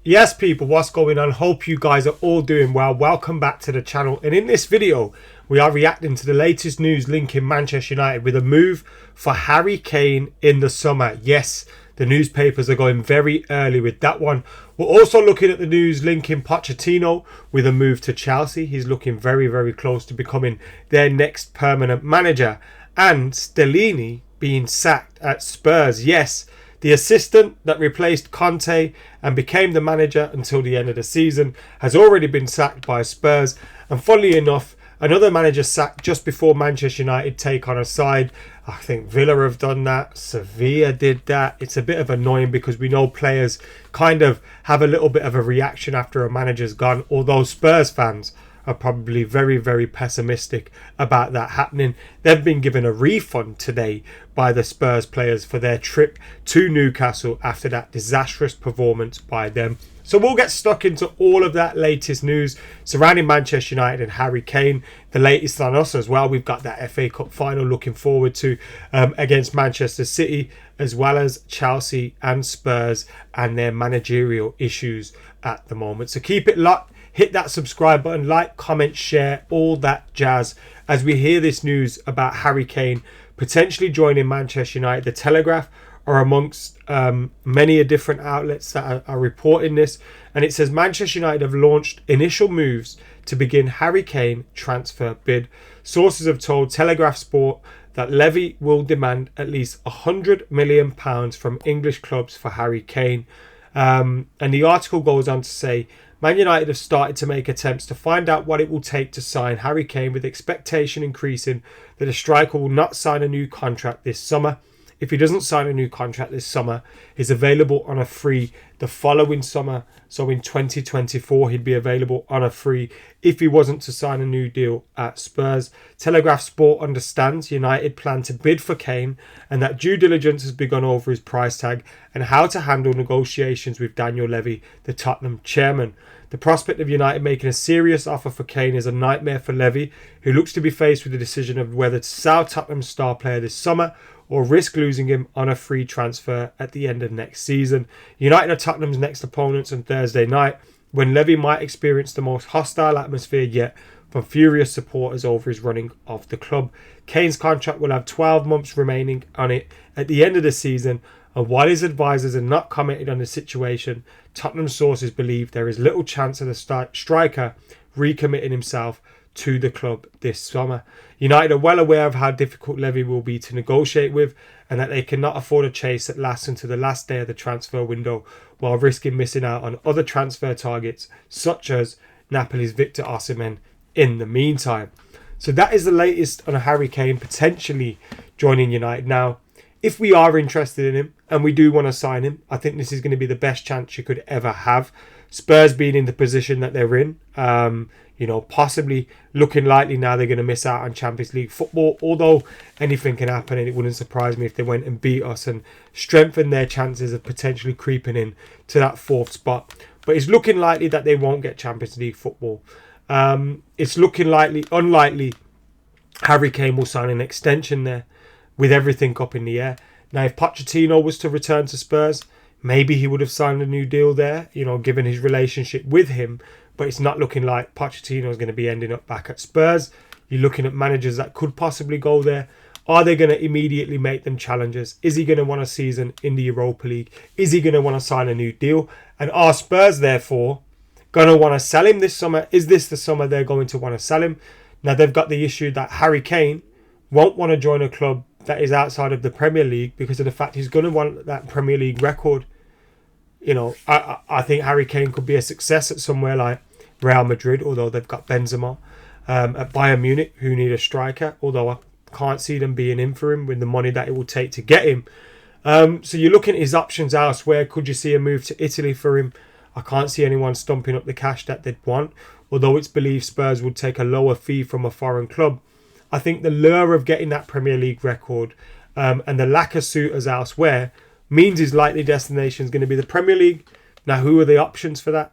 Yes, people, what's going on? Hope you guys are all doing well. Welcome back to the channel. And in this video, we are reacting to the latest news linking Manchester United with a move for Harry Kane in the summer. Yes, the newspapers are going very early with that one. We're also looking at the news linking Pochettino with a move to Chelsea. He's looking very, very close to becoming their next permanent manager. And Stellini being sacked at Spurs. Yes, the assistant that replaced Conte and became the manager until the end of the season has already been sacked by Spurs. And funnily enough, another manager sacked just before Manchester United take on a side. I think Villa have done that. Sevilla did that. It's a bit of annoying because we know players kind of have a little bit of a reaction after a manager's gone. Although Spurs fans are probably very, very pessimistic about that happening. They've been given a refund today by the Spurs players for their trip to Newcastle after that disastrous performance by them. So we'll get stuck into all of that latest news surrounding Manchester United and Harry Kane. The latest on us as well. We've got that FA Cup final looking forward to against Manchester City, as well as Chelsea and Spurs and their managerial issues at the moment. So keep it locked. Hit that subscribe button, like, comment, share, all that jazz as we hear this news about Harry Kane potentially joining Manchester United. The Telegraph are amongst many different outlets that are reporting this, and it says Manchester United have launched initial moves to begin Harry Kane transfer bid. Sources have told Telegraph Sport that Levy will demand at least £100 million from English clubs for Harry Kane. And the article goes on to say Man United have started to make attempts to find out what it will take to sign Harry Kane, with expectation increasing that the striker will not sign a new contract this summer. If he doesn't sign a new contract this summer, he's available on a free the following summer. So in 2024, he'd be available on a free if he wasn't to sign a new deal at Spurs. Telegraph Sport understands United plan to bid for Kane and that due diligence has begun over his price tag and how to handle negotiations with Daniel Levy, the Tottenham chairman. The prospect of United making a serious offer for Kane is a nightmare for Levy, who looks to be faced with the decision of whether to sell Tottenham's star player this summer or risk losing him on a free transfer at the end of next season. United are Tottenham's next opponents on Thursday night, when Levy might experience the most hostile atmosphere yet from furious supporters over his running of the club. Kane's contract will have 12 months remaining on it at the end of the season, and while his advisors are not commented on the situation, Tottenham sources believe there is little chance of the striker recommitting himself to the club this summer. United are well aware of how difficult Levy will be to negotiate with and that they cannot afford a chase that lasts until the last day of the transfer window while risking missing out on other transfer targets such as Napoli's Victor Osimhen in the meantime. So that is the latest on Harry Kane potentially joining United. Now, if we are interested in him and we do want to sign him, I think this is going to be the best chance you could ever have. Spurs being in the position that they're in, possibly looking likely now they're going to miss out on Champions League football, although anything can happen, and it wouldn't surprise me if they went and beat us and strengthened their chances of potentially creeping in to that fourth spot. But it's looking likely that they won't get Champions League football. It's looking unlikely Harry Kane will sign an extension there with everything up in the air. Now, if Pochettino was to return to Spurs, maybe he would have signed a new deal there, given his relationship with him. But it's not looking like Pochettino is going to be ending up back at Spurs. You're looking at managers that could possibly go there. Are they going to immediately make them challengers? Is he going to want a season in the Europa League? Is he going to want to sign a new deal? And are Spurs, therefore, going to want to sell him this summer? Is this the summer they're going to want to sell him? Now, they've got the issue that Harry Kane won't want to join a club that is outside of the Premier League because of the fact he's going to want that Premier League record. I think Harry Kane could be a success at somewhere like Real Madrid, although they've got Benzema. At Bayern Munich, who need a striker, although I can't see them being in for him with the money that it will take to get him. So you're looking at his options elsewhere. Could you see a move to Italy for him? I can't see anyone stumping up the cash that they'd want, although it's believed Spurs would take a lower fee from a foreign club. I think the lure of getting that Premier League record and the lack of suitors elsewhere means his likely destination is going to be the Premier League. Now, who are the options for that?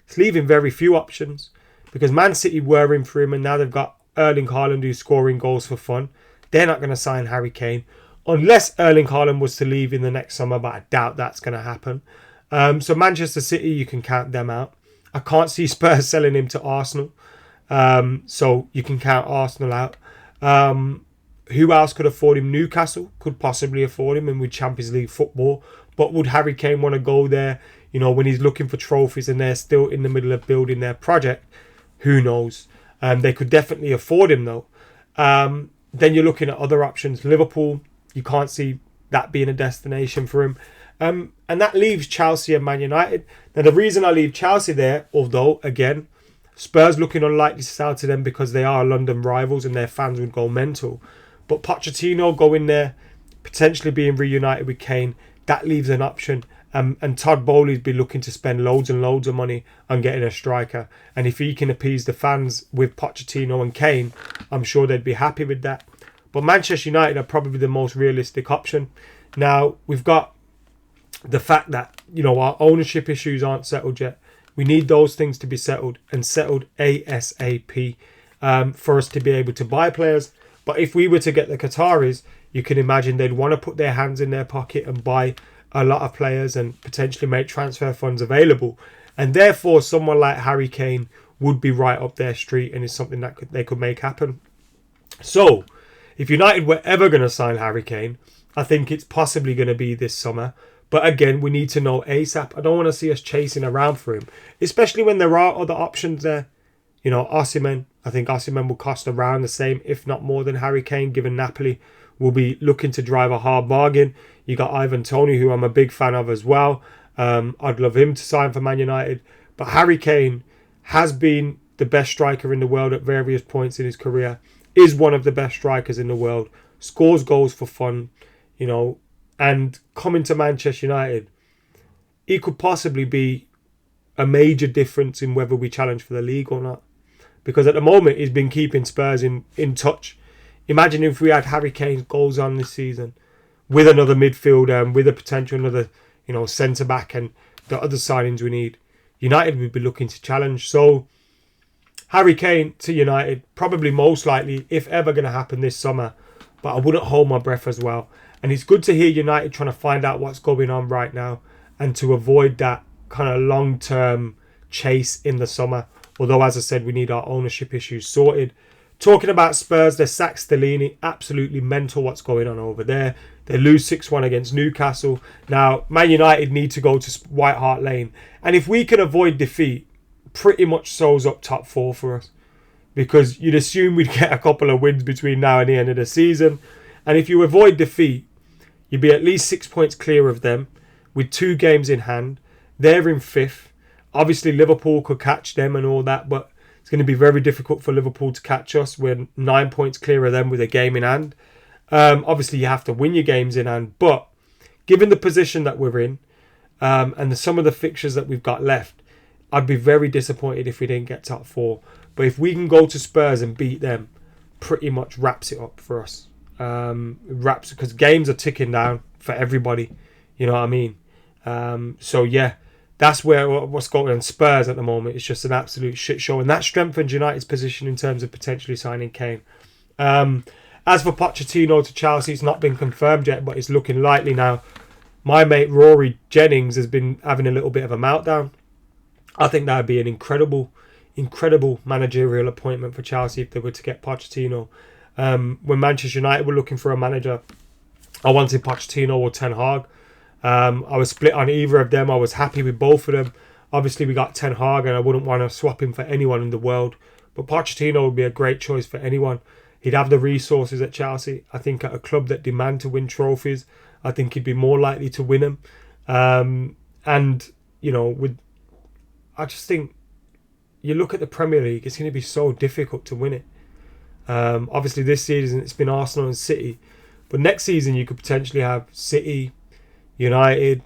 It's leaving very few options because Man City were in for him and now they've got Erling Haaland who's scoring goals for fun. They're not going to sign Harry Kane unless Erling Haaland was to leave in the next summer, but I doubt that's going to happen. So Manchester City, you can count them out. I can't see Spurs selling him to Arsenal. So you can count Arsenal out. Who else could afford him? Newcastle could possibly afford him and with Champions League football. But would Harry Kane want to go there, when he's looking for trophies and they're still in the middle of building their project? Who knows? They could definitely afford him though. Then you're looking at other options. Liverpool, you can't see that being a destination for him. And that leaves Chelsea and Man United. Now, the reason I leave Chelsea there, although, again, Spurs looking unlikely to sell to them because they are London rivals and their fans would go mental. But Pochettino going there, potentially being reunited with Kane, that leaves an option. And Todd Bowley'd be looking to spend loads and loads of money on getting a striker. And if he can appease the fans with Pochettino and Kane, I'm sure they'd be happy with that. But Manchester United are probably the most realistic option. Now, we've got the fact that, our ownership issues aren't settled yet. We need those things to be settled and settled ASAP for us to be able to buy players. But if we were to get the Qataris, you can imagine they'd want to put their hands in their pocket and buy a lot of players and potentially make transfer funds available. And therefore, someone like Harry Kane would be right up their street and is something that they could make happen. So, if United were ever going to sign Harry Kane, I think it's possibly going to be this summer. But again, we need to know ASAP. I don't want to see us chasing around for him, especially when there are other options there. Osimhen. I think Osimhen will cost around the same, if not more than Harry Kane, given Napoli will be looking to drive a hard bargain. You got Ivan Toney, who I'm a big fan of as well. I'd love him to sign for Man United. But Harry Kane has been the best striker in the world at various points in his career, is one of the best strikers in the world, scores goals for fun, and coming to Manchester United, he could possibly be a major difference in whether we challenge for the league or not. Because at the moment, he's been keeping Spurs in touch. Imagine if we had Harry Kane's goals on this season with another midfielder and with a potential another, centre-back and the other signings we need. United would be looking to challenge. So, Harry Kane to United, probably most likely, if ever going to happen this summer. But I wouldn't hold my breath as well. And it's good to hear United trying to find out what's going on right now and to avoid that kind of long-term chase in the summer. Although, as I said, we need our ownership issues sorted. Talking about Spurs, they sacked Stellini. Absolutely mental what's going on over there. They lose 6-1 against Newcastle. Now, Man United need to go to White Hart Lane. And if we can avoid defeat, pretty much sews up top 4 for us. Because you'd assume we'd get a couple of wins between now and the end of the season. And if you avoid defeat, you'd be at least 6 points clear of them with 2 games in hand. They're in 5th. Obviously, Liverpool could catch them and all that, but it's going to be very difficult for Liverpool to catch us. We're 9 points clear of them with a game in hand. Obviously, you have to win your games in hand, but given the position that we're in and some of the fixtures that we've got left, I'd be very disappointed if we didn't get top 4. But if we can go to Spurs and beat them, pretty much wraps it up for us. Wraps, because games are ticking down for everybody. You know what I mean? So yeah, that's what's going on. Spurs at the moment, it's just an absolute shit show, and that strengthens United's position in terms of potentially signing Kane. As for Pochettino to Chelsea, it's not been confirmed yet, but it's looking likely now. My mate Rory Jennings has been having a little bit of a meltdown. I think that would be an incredible managerial appointment for Chelsea if they were to get Pochettino. When Manchester United were looking for a manager, I wanted Pochettino or Ten Hag. I was split on either of them. I was happy with both of them. Obviously, we got Ten Hag, and I wouldn't want to swap him for anyone in the world. But Pochettino would be a great choice for anyone. He'd have the resources at Chelsea. I think at a club that demand to win trophies, I think he'd be more likely to win them. And I just think you look at the Premier League, it's going to be so difficult to win it. Obviously, this season it's been Arsenal and City, but next season you could potentially have City, United,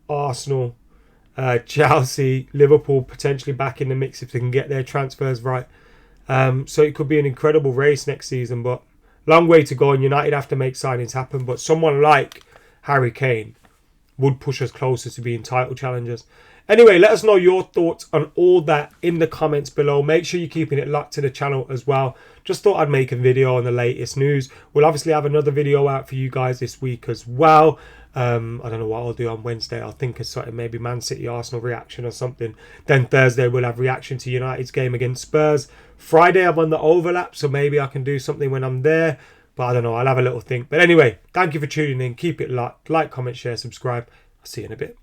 Arsenal, Chelsea, Liverpool potentially back in the mix if they can get their transfers right. So it could be an incredible race next season, but long way to go, and United have to make signings happen. But someone like Harry Kane would push us closer to being title challengers. Anyway, let us know your thoughts on all that in the comments below. Make sure you're keeping it locked to the channel as well. Just thought I'd make a video on the latest news. We'll obviously have another video out for you guys this week as well. I don't know what I'll do on Wednesday. I'll think of something, maybe Man City Arsenal reaction or something. Then Thursday we'll have reaction to United's game against Spurs. Friday I'm on the overlap, so maybe I can do something when I'm there. But I don't know, I'll have a little think. But anyway, thank you for tuning in. Keep it locked. Like, comment, share, subscribe. I'll see you in a bit.